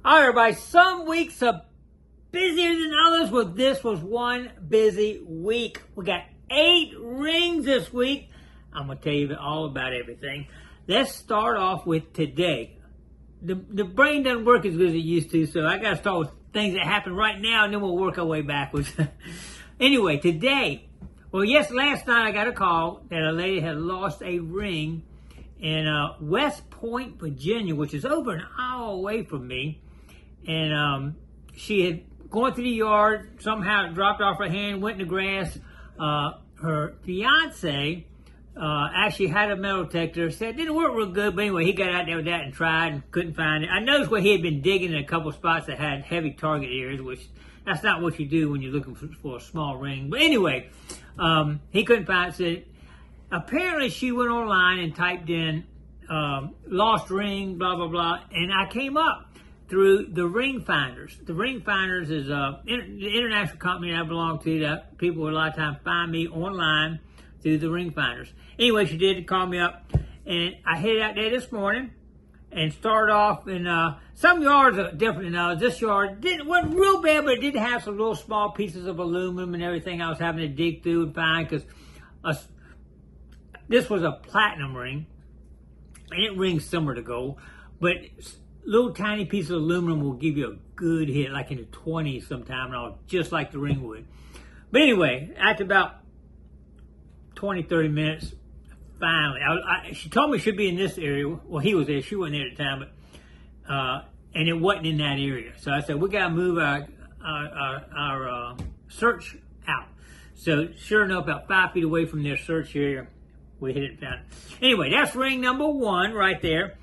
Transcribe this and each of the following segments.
All right, everybody, some weeks are busier than others. Well, this was one busy week. We got 8 rings this week. I'm going to tell you all about everything. Let's start off with today. The brain doesn't work as good as it used to, so I got to start with things that happen right now, and then we'll work our way backwards. Anyway, today, last night I got a call that a lady had lost a ring in West Point, Virginia, which is over an hour away from me. And she had gone through the yard, somehow it dropped off her hand, went in the grass. Her fiance actually had a metal detector, said it didn't work real good, but anyway, he got out there with that and tried and couldn't find it. I noticed where he had been digging in a couple spots that had heavy target areas, which that's not what you do when you're looking for a small ring. But anyway, he couldn't find it. So apparently she went online and typed in lost ring, blah, blah, blah, and I came up through the Ring Finders. The Ring Finders is the international company I belong to that people a lot of times find me online through the Ring Finders. Anyway, she did call me up, and I headed out there this morning and started off in some yards are different than others. This yard wasn't real bad, but it did have some little small pieces of aluminum and everything I was having to dig through and find, because this was a platinum ring, and it rings similar to gold, but little tiny piece of aluminum will give you a good hit, like in the 20s sometime, and all, just like the ring would. But anyway, after about 20, 30 minutes, finally, she told me she'd be in this area. Well, he was there. She wasn't there at the time, but and it wasn't in that area. So I said, we got to move our search out. So sure enough, about 5 feet away from their search area, we hit it and found it. Anyway, that's ring number 1 right there.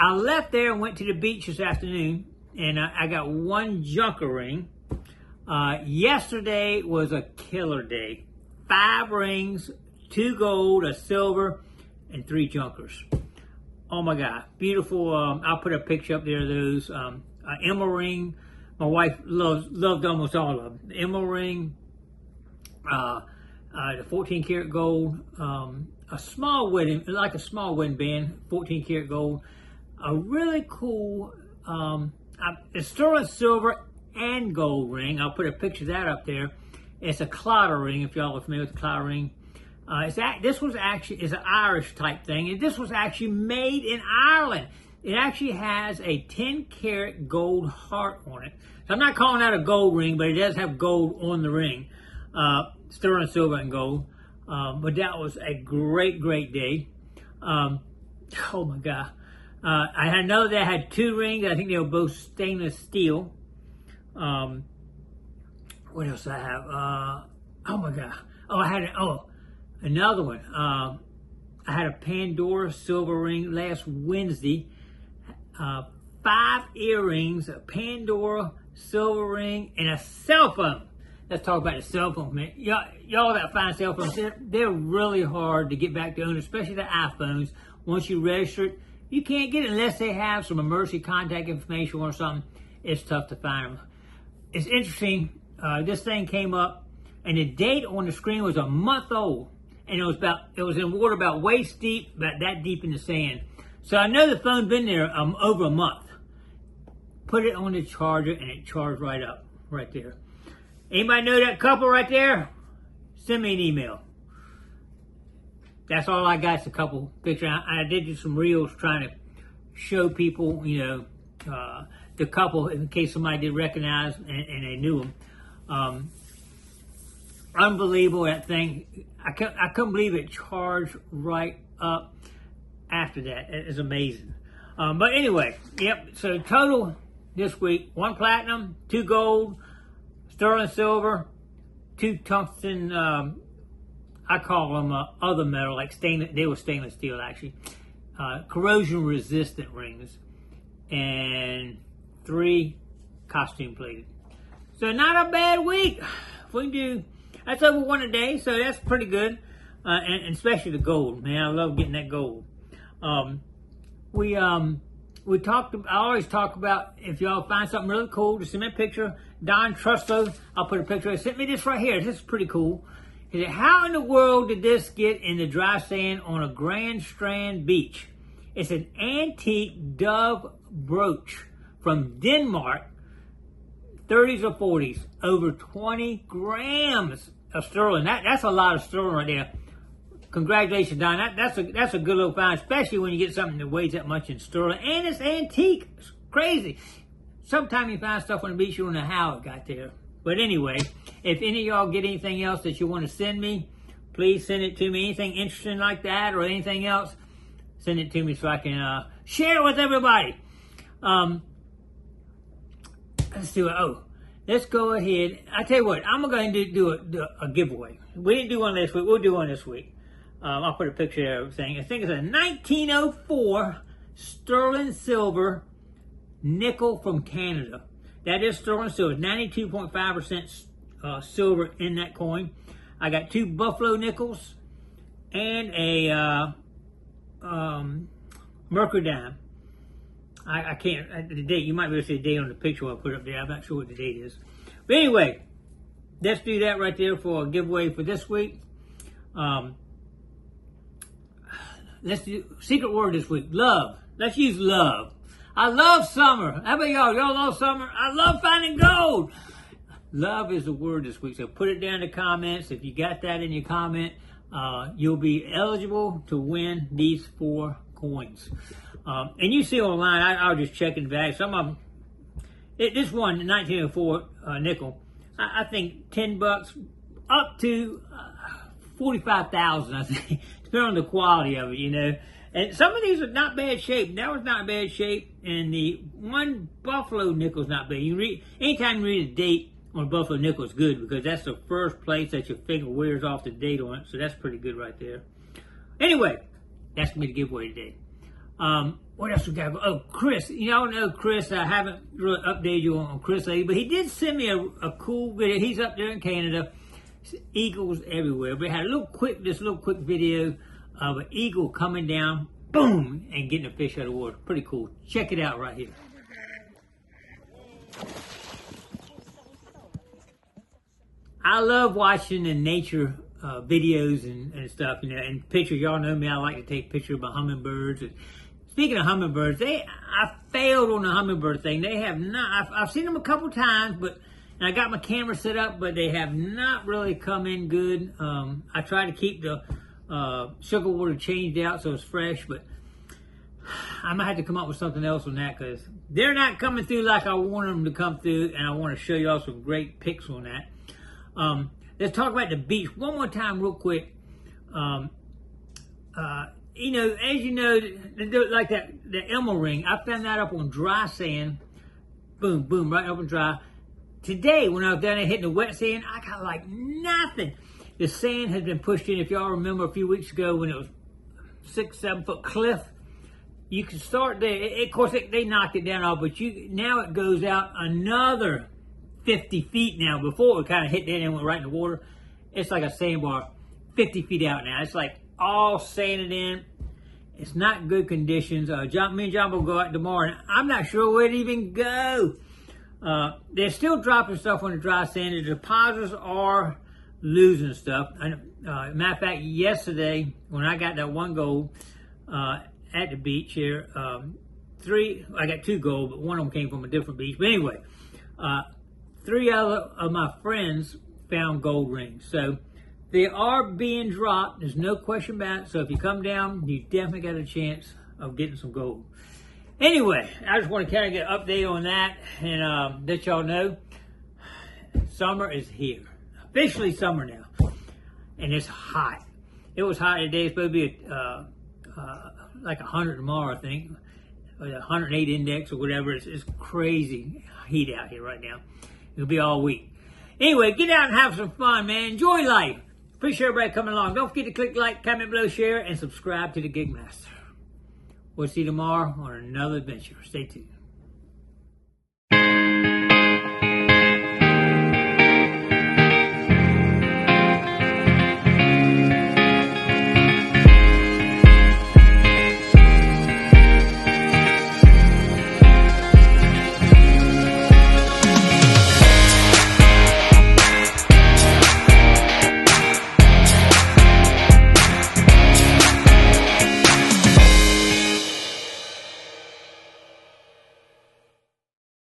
I left there and went to the beach this afternoon, and I got 1 junker ring. Yesterday was a killer day. 5 rings, 2 gold, a silver, and 3 junkers. Oh my God, beautiful. I'll put a picture up there of those. Emerald ring, my wife loved almost all of them. The emerald ring, the 14 karat gold, a small wedding, like a small wedding band, 14 karat gold. A really cool it's sterling silver and gold ring. I'll put a picture of that up there. It's a clotter ring, if y'all are familiar with the clotter ring. This was actually is an Irish type thing, and this was actually made in Ireland. It actually has a 10 karat gold heart on it. So I'm not calling that a gold ring, but it does have gold on the ring. Sterling silver and gold. But that was a great, great day. Oh my God. I know that I had 2 rings. I think they were both stainless steel. What else did I have? Oh my God. Oh, I had another one. I had a Pandora silver ring last Wednesday. 5 earrings, a Pandora silver ring, and a cell phone. Let's talk about the cell phone, man. Y'all that find cell phones, they're really hard to get back to own, especially the iPhones. Once you register it, you can't get it unless they have some emergency contact information or something. It's tough to find them. It's interesting. This thing came up, and the date on the screen was a month old, and it was in water about waist deep, about that deep in the sand. So I know the phone's been there over a month. Put it on the charger, and it charged right up, right there. Anybody know that couple right there? Send me an email. That's all I got is a couple pictures. I did do some reels trying to show people, the couple, in case somebody did recognize and they knew them. Unbelievable, that thing. I couldn't believe it charged right up after that. It is amazing. But anyway, yep. So total this week, 1 platinum, 2 gold, sterling silver, 2 tungsten, I call them other metal, like stainless. They were stainless steel, actually. Corrosion resistant rings, and 3 costume plated. So not a bad week. If we can do, that's over 1 a day, so that's pretty good. And especially the gold, man. I love getting that gold. We talked. I always talk about, if y'all find something really cool, just send me a picture. Don Trusto, I'll put a picture. Sent me this right here. This is pretty cool. He said, how in the world did this get in the dry sand on a Grand Strand beach? It's an antique dove brooch from Denmark, 30s or 40s, over 20 grams of sterling. That's a lot of sterling right there. Congratulations, Don. That's a good little find, especially when you get something that weighs that much in sterling. And it's antique. It's crazy. Sometimes you find stuff on the beach, you don't know how it got there. But anyway, if any of y'all get anything else that you want to send me, please send it to me. Anything interesting like that or anything else, send it to me so I can share it with everybody. Let's do it. Oh, let's go ahead. I tell you what, I'm going to go ahead and do a giveaway. We didn't do one last week. We'll do one this week. I'll put a picture of everything. I think it's a 1904 sterling silver nickel from Canada. That is sterling silver. 92.5% silver in that coin. I got 2 buffalo nickels and a mercury dime. I can't, the date, you might be able to see the date on the picture I'll put up there. I'm not sure what the date is. But anyway, let's do that right there for a giveaway for this week. Let's do secret word this week. Love. Let's use love. I love summer. How about y'all? Y'all love summer? I love finding gold. Love is the word this week. So put it down in the comments. If you got that in your comment, you'll be eligible to win these 4 coins. And you see online, I was just checking the value. Some of them, this one, the 1904 nickel, I think $10 up to 45,000. I think, depending on the quality of it, you know. And some of these are not bad shape. That was not bad shape, and the one buffalo nickel is not bad. You read anytime you read a date on a buffalo nickel is good because that's the first place that your finger wears off the date on it. So that's pretty good right there. Anyway, that's gonna be the giveaway today. What else we got? Oh, Chris. Y'all know Chris. I haven't really updated you on Chris lately, but he did send me a cool video. He's up there in Canada. Eagles everywhere. But he had this little quick video of an eagle coming down, boom, and getting a fish out of the water. Pretty cool. Check it out right here. I love watching the nature videos and stuff, you know, and pictures. Y'all know me. I like to take pictures of my hummingbirds. And speaking of hummingbirds, I failed on the hummingbird thing. They have not. I've seen them a couple times, and I got my camera set up, but they have not really come in good. I try to keep the sugar water changed out so it's fresh, but I might have to come up with something else on that because they're not coming through like I want them to come through, and I want to show y'all some great pics on that. Let's talk about the beach one more time real quick. You know, as you know, like the emerald ring, I found that up on dry sand. Boom, boom, right up on dry. Today, when I was down there hitting the wet sand, I got like nothing. The sand has been pushed in. If y'all remember a few weeks ago when it was 6-7 foot cliff, you can start there. Of course, they knocked it down off, but now it goes out another 50 feet now. Before it kind of hit there and went right in the water. It's like a sandbar, 50 feet out now. It's like all sanded in. It's not good conditions. Me and John will go out tomorrow, and I'm not sure where to even go. They're still dropping stuff on the dry sand. The depositors are losing stuff. Matter of fact, yesterday when I got that 1 gold at the beach here, I got 2 gold, but one of them came from a different beach. But anyway, 3 other of my friends found gold rings. So they are being dropped. There's no question about it. So if you come down, you definitely got a chance of getting some gold. Anyway, I just want to kind of get an update on that and let y'all know summer is here. Officially summer now. And it's hot. It was hot today. It's supposed to be like 100 tomorrow, I think. Or 108 index or whatever. It's crazy heat out here right now. It'll be all week. Anyway, get out and have some fun, man. Enjoy life. Appreciate everybody coming along. Don't forget to click like, comment below, share, and subscribe to the Gigmaster. We'll see you tomorrow on another adventure. Stay tuned.